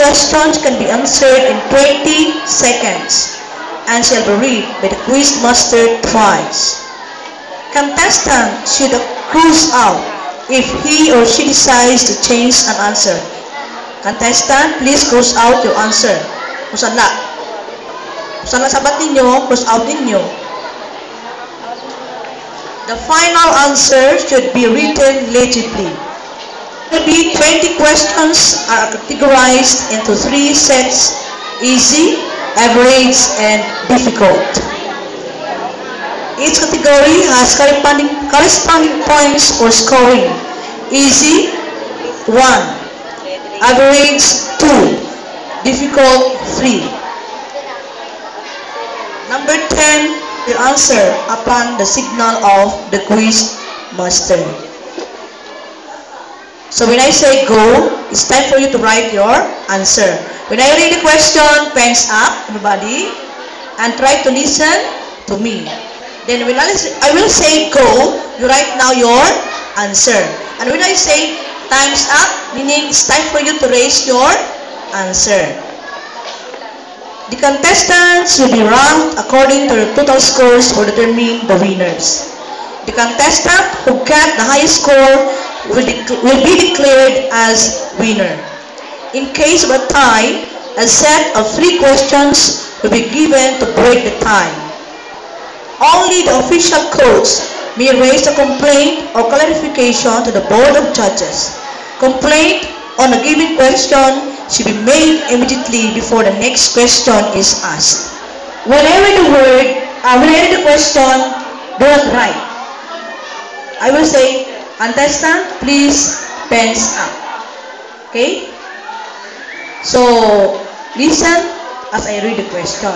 questions can be answered in 20 seconds and shall be read by the quiz master twice. Contestant should cruise out if he or she decides to change an answer. Contestant, please cruise out your answer. Kung saan sabat ninyo, cruise out ninyo. The final answer should be written legibly. There will be 20 questions are categorized into 3 sets: easy, average, and difficult. Each category has corresponding points for scoring. Easy, 1. Average, 2. Difficult, 3. Number 10 will answer upon the signal of the quiz master. So when I say go, it's time for you to write your answer. When I read the question, pens up, everybody, and try to listen to me. Then when I will say go, you write now your answer. And when I say time's up, meaning it's time for you to raise your answer. The contestants will be ranked according to the total scores to determine the winners. The contestant who got the highest score will be declared as winner. In case of a tie, a set of 3 questions will be given to break the tie. Only the official coach may raise a complaint or clarification to the Board of Judges. Complaint on a given question should be made immediately before the next question is asked. Whenever the question, do not write. I will say, contestant, please pens up. Okay? So, listen as I read the question.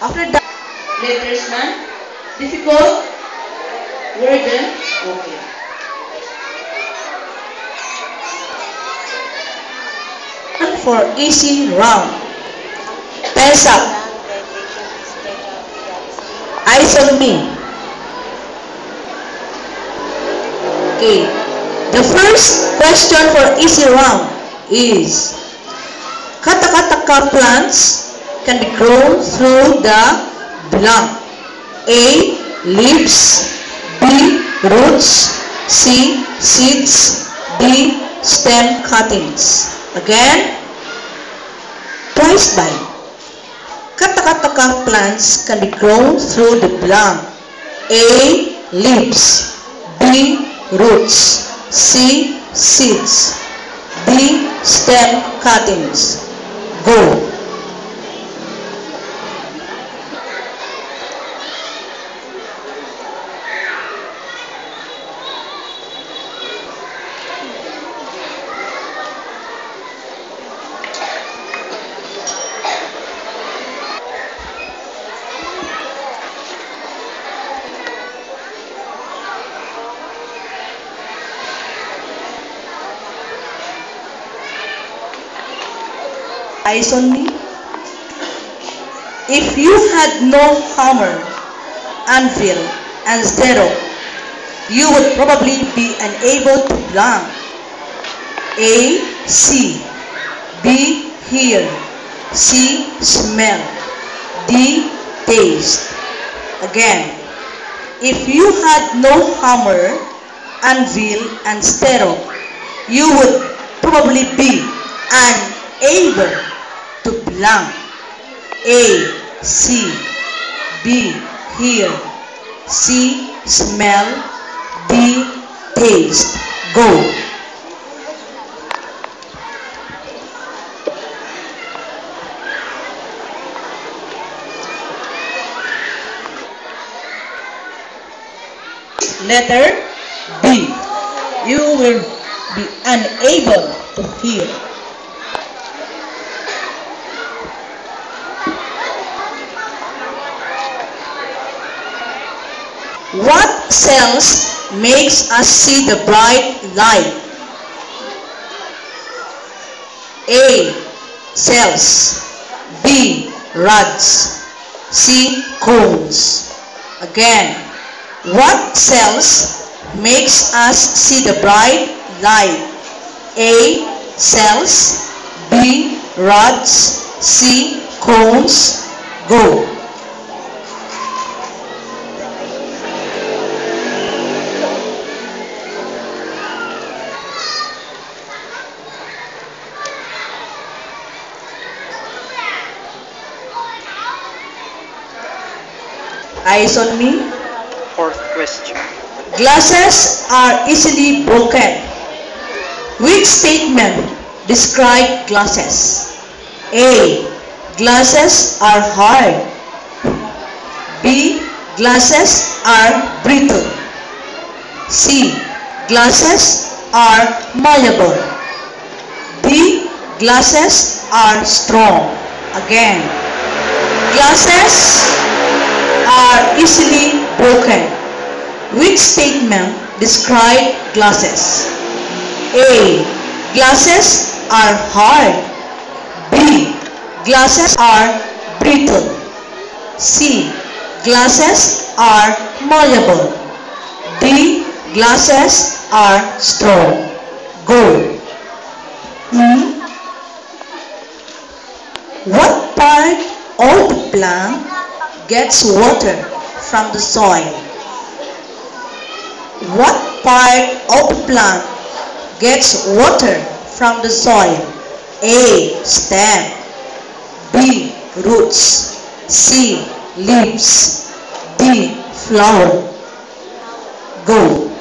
After that, letters none, difficult, written, okay. For easy round. Pens up. Eyes on me. Okay. The first question for easy round is: Kata-kata plants can be grown through the blank. A. Leaves. B. Roots. C. Seeds. D. Stem cuttings. Again, twice by. Kata-kata plants can be grown through the blank. A. Leaves. B. Roots. C. Seeds. D. Stem cuttings. Go. Eyes on me. If you had no hammer, anvil, and zero, you would probably be unable to blank. A. See. B. Hear. C. Smell. D. Taste. Again, if you had no hammer, anvil, and zero, you would probably be unable to blank. A. See. B. Hear. C. Smell. D. Taste. Go. Letter B. You will be unable to hear. What cells makes us see the bright light? A. Cells. B. Rods. C. Cones. Again, what cells makes us see the bright light? A. Cells. B. rods. C, cones. Go. Eyes on me. Fourth question. Glasses are easily broken. Which statement describe glasses? A. Glasses are hard. B. Glasses are brittle. C. Glasses are malleable. D. Glasses are strong. Again. Glasses are easily broken. Which statement describe glasses? A. Glasses are hard. B. Glasses are brittle. C. Glasses are malleable. D. Glasses are strong. Go. What part of the plant gets water from the soil? What part of the plant gets water from the soil? A. Stem. B. Roots. C. Leaves. D. Flower. Go.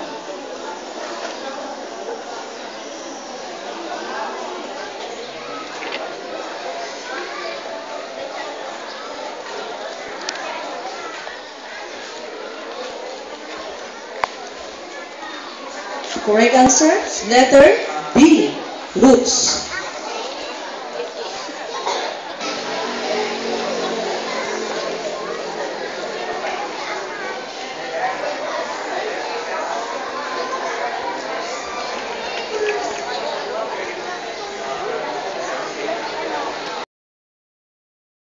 Correct answer, letter B, roots.